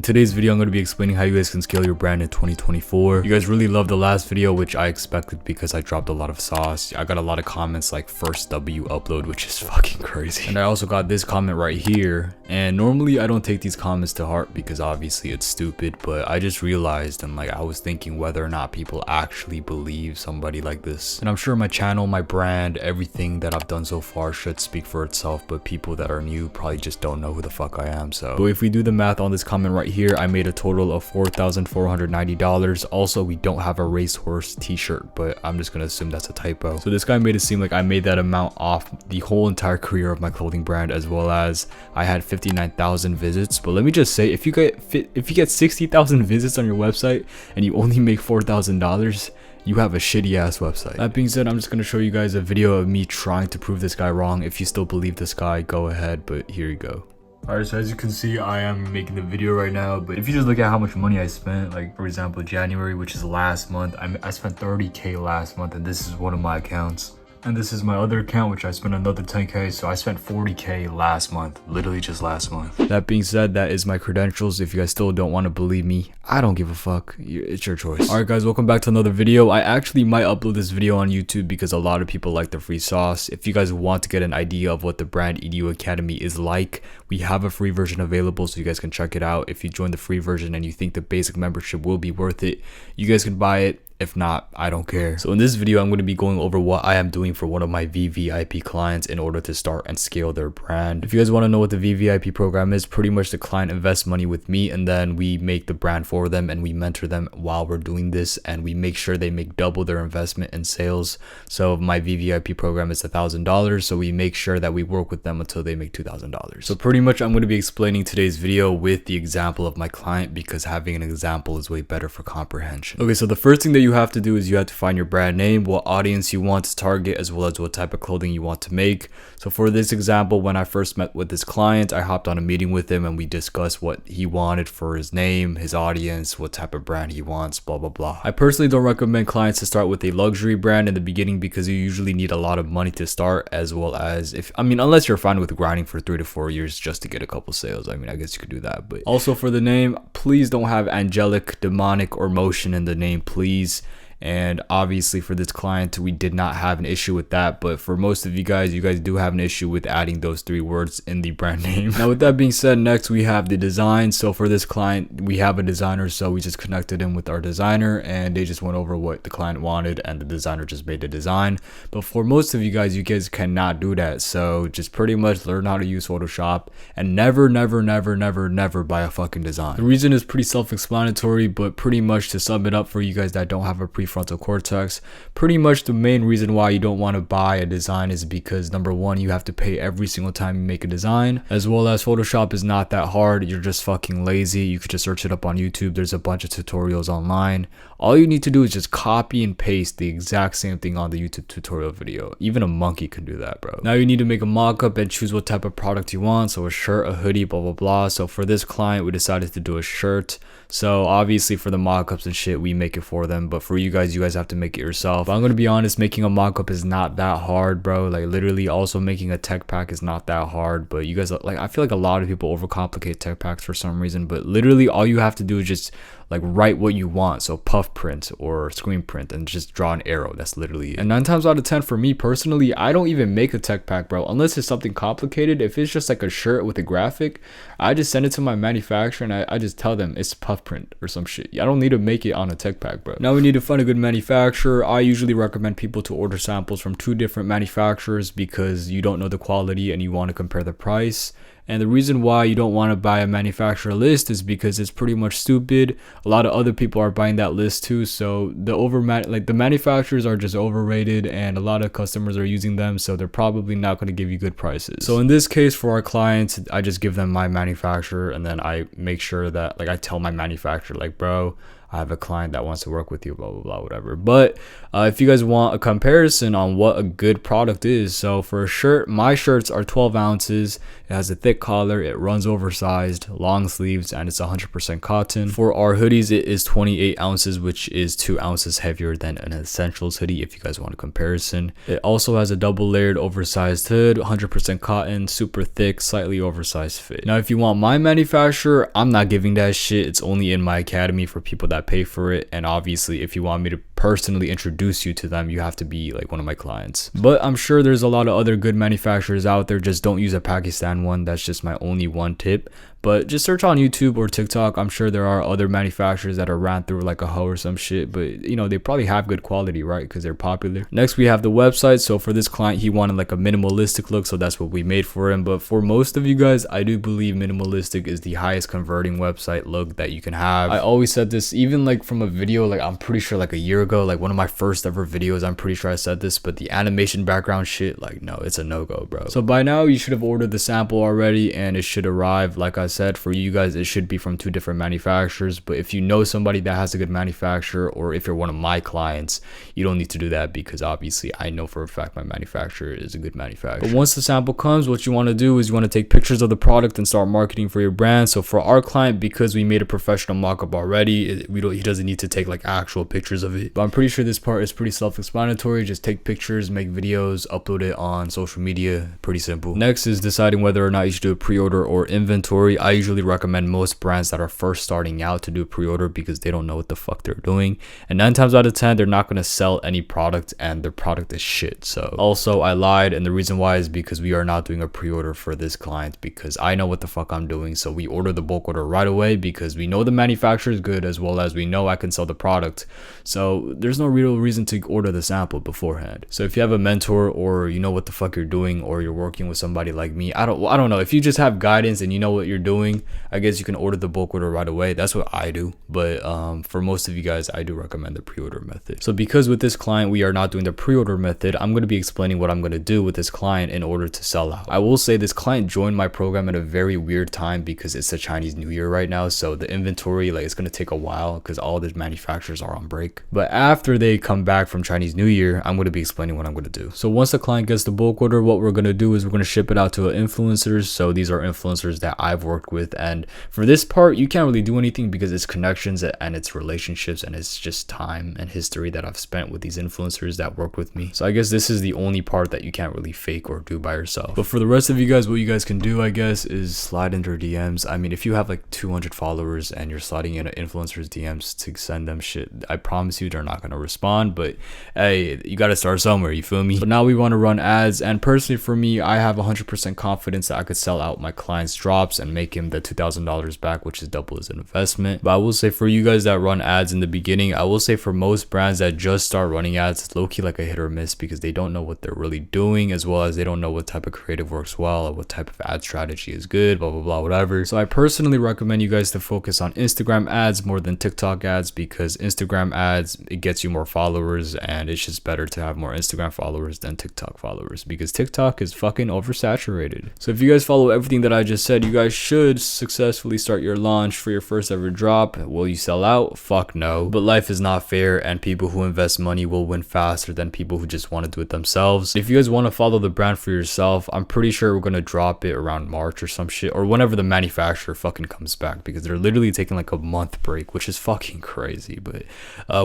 In today's video, I'm going to be explaining how you guys can scale your brand in 2024. You guys really loved the last video, which I expected because I dropped a lot of sauce. I got a lot of comments like first W upload, which is fucking crazy. And I also got this comment right here. And normally I don't take these comments to heart because obviously it's stupid, but I just realized and like I was thinking whether or not people actually believe somebody like this. And I'm sure my channel, my brand, everything that I've done so far should speak for itself, but people that are new probably just don't know who the fuck I am. So if we do the math on this comment right here, I made a total of $4,490. Also, we don't have a racehorse t-shirt, but I'm just gonna assume that's a typo. So this guy made it seem like I made that amount off the whole entire career of my clothing brand, as well as I had 59,000 visits. But let me just say, if you get 60,000 visits on your website and you only make $4,000, you have a shitty ass website. That being said, I'm just gonna show you guys a video of me trying to prove this guy wrong. If you still believe this guy, go ahead, but here you go. Alright, so as you can see, I am making the video right now, but if you just look at how much money I spent, like for example, January, which is last month, I spent 30K last month, and this is one of my accounts. And this is my other account, which I spent another 10K, so I spent 40K last month, literally just last month. That being said, that is my credentials. If you guys still don't want to believe me, I don't give a fuck. It's your choice. Alright guys, welcome back to another video. I actually might upload this video on YouTube because a lot of people like the free sauce. If you guys want to get an idea of what the Brand EDU Academy is like, we have a free version available so you guys can check it out. If you join the free version and you think the basic membership will be worth it, you guys can buy it. If not, I don't care. So in this video, I'm going to be going over what I am doing for one of my VVIP clients in order to start and scale their brand. If you guys want to know what the VVIP program is, pretty much the client invests money with me and then we make the brand for them and we mentor them while we're doing this, and we make sure they make double their investment in sales. So my VVIP program is $1,000. So we make sure that we work with them until they make $2,000. So pretty much I'm going to be explaining today's video with the example of my client because having an example is way better for comprehension. Okay, so the first thing that you have to do is you have to find your brand name, what audience you want to target, as well as what type of clothing you want to make. So for this example, when I first met with this client, I hopped on a meeting with him and we discussed what he wanted for his name, his audience, what type of brand he wants, blah blah blah. I personally don't recommend clients to start with a luxury brand in the beginning because you usually need a lot of money to start, as well as unless you're fine with grinding for 3 to 4 years just to get a couple sales. I guess you could do that. But also for the name, please don't have angelic, demonic, or motion in the name, please. And obviously for this client, we did not have an issue with that, but for most of you guys do have an issue with adding those 3 words in the brand name. Now with that being said, next we have the design. So for this client, we have a designer, so we just connected him with our designer and they just went over what the client wanted and the designer just made the design. But for most of you guys cannot do that, so just pretty much learn how to use Photoshop and never buy a fucking design. The reason is pretty self-explanatory, but pretty much to sum it up for you guys that don't have a prefrontal cortex, pretty much the main reason why you don't want to buy a design is because number one, you have to pay every single time you make a design, as well as Photoshop is not that hard. You're just fucking lazy. You could just search it up on YouTube. There's a bunch of tutorials online. All you need to do is just copy and paste the exact same thing on the YouTube tutorial video. Even a monkey can do that, bro. Now you need to make a mock-up and choose what type of product you want. So a shirt, a hoodie, blah blah blah. So for this client, we decided to do a shirt. So obviously for the mock-ups and shit, we make it for them, but for you guys have to make it yourself. But I'm gonna be honest, making a mock-up is not that hard, bro. Like literally, also making a tech pack is not that hard, but you guys, like, I feel like a lot of people overcomplicate tech packs for some reason, but literally all you have to do is just like write what you want, so puff print or screen print, and just draw an arrow. That's literally it. And 9 times out of 10 for me personally, I don't even make a tech pack, bro, unless it's something complicated. If it's just like a shirt with a graphic, I just send it to my manufacturer and I just tell them it's puff print or some shit. I don't need to make it on a tech pack, bro. Now we need to find a good manufacturer. I usually recommend people to order samples from 2 different manufacturers because you don't know the quality and you want to compare the price. And the reason why you don't want to buy a manufacturer list is because it's pretty much stupid. A lot of other people are buying that list too. So the manufacturers are just overrated and a lot of customers are using them. So they're probably not going to give you good prices. So in this case for our clients, I just give them my manufacturer and then I make sure that I tell my manufacturer bro, I have a client that wants to work with you, blah blah blah, whatever. But if you guys want a comparison on what a good product is, so for a shirt, my shirts are 12 ounces. It has a thick collar, it runs oversized, long sleeves, and it's 100% cotton. For our hoodies, it is 28 ounces, which is 2 ounces heavier than an Essentials hoodie, if you guys want a comparison. It also has a double layered oversized hood, 100% cotton, super thick, slightly oversized fit. Now, if you want my manufacturer, I'm not giving that shit. It's only in my academy for people that pay for it. And obviously, if you want me to personally introduce you to them, you have to be like one of my clients. But I'm sure there's a lot of other good manufacturers out there. Just don't use a Pakistan one. That's just my only one tip. But just search on YouTube or TikTok. I'm sure there are other manufacturers that are ran through like a hoe or some shit, but you know, they probably have good quality, right? Because they're popular. Next, we have the website. So for this client, he wanted like a minimalistic look, so that's what we made for him. But for most of you guys, I do believe minimalistic is the highest converting website look that you can have. I always said this, even like from a video, like I'm pretty sure like a year ago, like one of my first ever videos, I'm pretty sure I said this, but the animation background shit, like no, it's a no-go, bro. So by now you should have ordered the sample already and it should arrive. Like I said, for you guys, it should be from 2 different manufacturers. But if you know somebody that has a good manufacturer, or if you're one of my clients, you don't need to do that, because obviously I know for a fact my manufacturer is a good manufacturer. But once the sample comes, what you want to do is you want to take pictures of the product and start marketing for your brand. So for our client, because we made a professional mock-up already, he doesn't need to take like actual pictures of it. But I'm pretty sure this part is pretty self-explanatory. Just take pictures, make videos, upload it on social media. Pretty simple. Next is deciding whether or not you should do a pre-order or inventory. I usually recommend most brands that are first starting out to do pre-order, because they don't know what the fuck they're doing, and 9 times out of 10 they're not going to sell any product, and their product is shit. So also, I lied, and the reason why is because we are not doing a pre-order for this client, because I know what the fuck I'm doing. So we order the bulk order right away, because we know the manufacturer is good, as well as we know I can sell the product. So there's no real reason to order the sample beforehand. So if you have a mentor, or you know what the fuck you're doing, or you're working with somebody like me, I don't know, if you just have guidance and you know what you're doing, I guess you can order the bulk order right away. That's what I do. But for most of you guys, I do recommend the pre-order method. So because with this client, we are not doing the pre-order method, I'm going to be explaining what I'm going to do with this client in order to sell out. I will say this client joined my program at a very weird time, because it's the Chinese New Year right now. So the inventory, like, it's going to take a while, because all the manufacturers are on break. But after they come back from Chinese New Year, I'm going to be explaining what I'm going to do. So once the client gets the bulk order, what we're going to do is we're going to ship it out to influencers. So these are influencers that I've worked with, and for this part, you can't really do anything, because it's connections and it's relationships, and it's just time and history that I've spent with these influencers that work with me. So I guess this is the only part that you can't really fake or do by yourself. But for the rest of you guys, what you guys can do, I guess, is slide into DMs. I mean, if you have like 200 followers and you're sliding into influencers DMs to send them shit, I promise you they're not going to respond. But hey, you got to start somewhere, you feel me? So now we want to run ads, and personally for me, I have 100% confidence that I could sell out my client's drops and make him the $2,000 back, which is double as an investment. But I will say, for you guys that run ads in the beginning, I will say for most brands that just start running ads, it's low-key like a hit or miss, because they don't know what they're really doing, as well as they don't know what type of creative works well, or what type of ad strategy is good, blah blah blah, whatever. So I personally recommend you guys to focus on Instagram ads more than TikTok ads, because Instagram ads, it gets you more followers, and it's just better to have more Instagram followers than TikTok followers, because TikTok is fucking oversaturated. So if you guys follow everything that I just said, you guys should successfully start your launch for your first ever drop. Will you sell out? Fuck no. But life is not fair, and people who invest money will win faster than people who just want to do it themselves. If you guys want to follow the brand for yourself, I'm pretty sure we're gonna drop it around March or some shit, or whenever the manufacturer fucking comes back, because they're literally taking like a month break, which is fucking crazy. But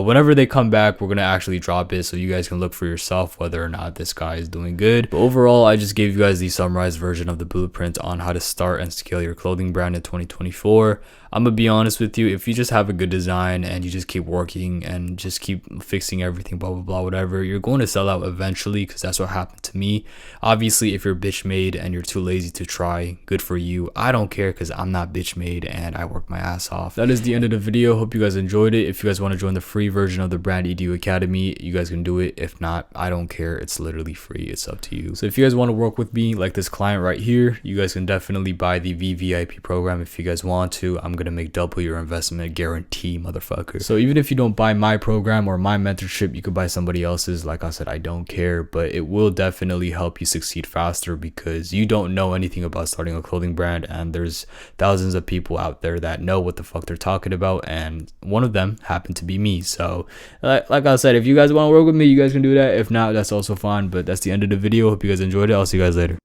whenever they come back, we're gonna actually drop it, so you guys can look for yourself whether or not this guy is doing good. But overall, I just gave you guys the summarized version of the blueprint on how to start and scale your clothing brand in 2024. I'm gonna be honest with you, if you just have a good design and you just keep working and just keep fixing everything, blah blah blah, whatever, you're going to sell out eventually, because that's what happened to me. Obviously, if you're bitch made and you're too lazy to try, good for you. I don't care, because I'm not bitch made and I work my ass off. That is the end of the video. Hope you guys enjoyed it. If you guys want to join the free version of the Brand EDU Academy, you guys can do it. If not, I don't care. It's literally free. It's up to you. So if you guys want to work with me like this client right here, you guys can definitely buy the VVIP program if you guys want to. I'm gonna gonna make double your investment guarantee, motherfucker. So even if you don't buy my program or my mentorship, you could buy somebody else's. Like I said, I don't care, but it will definitely help you succeed faster because you don't know anything about starting a clothing brand, and there's thousands of people out there that know what the fuck they're talking about, and one of them happened to be me. So like I said, if you guys want to work with me, you guys can do that. If not, that's also fine. But that's the end of the video. Hope you guys enjoyed it. I'll see you guys later.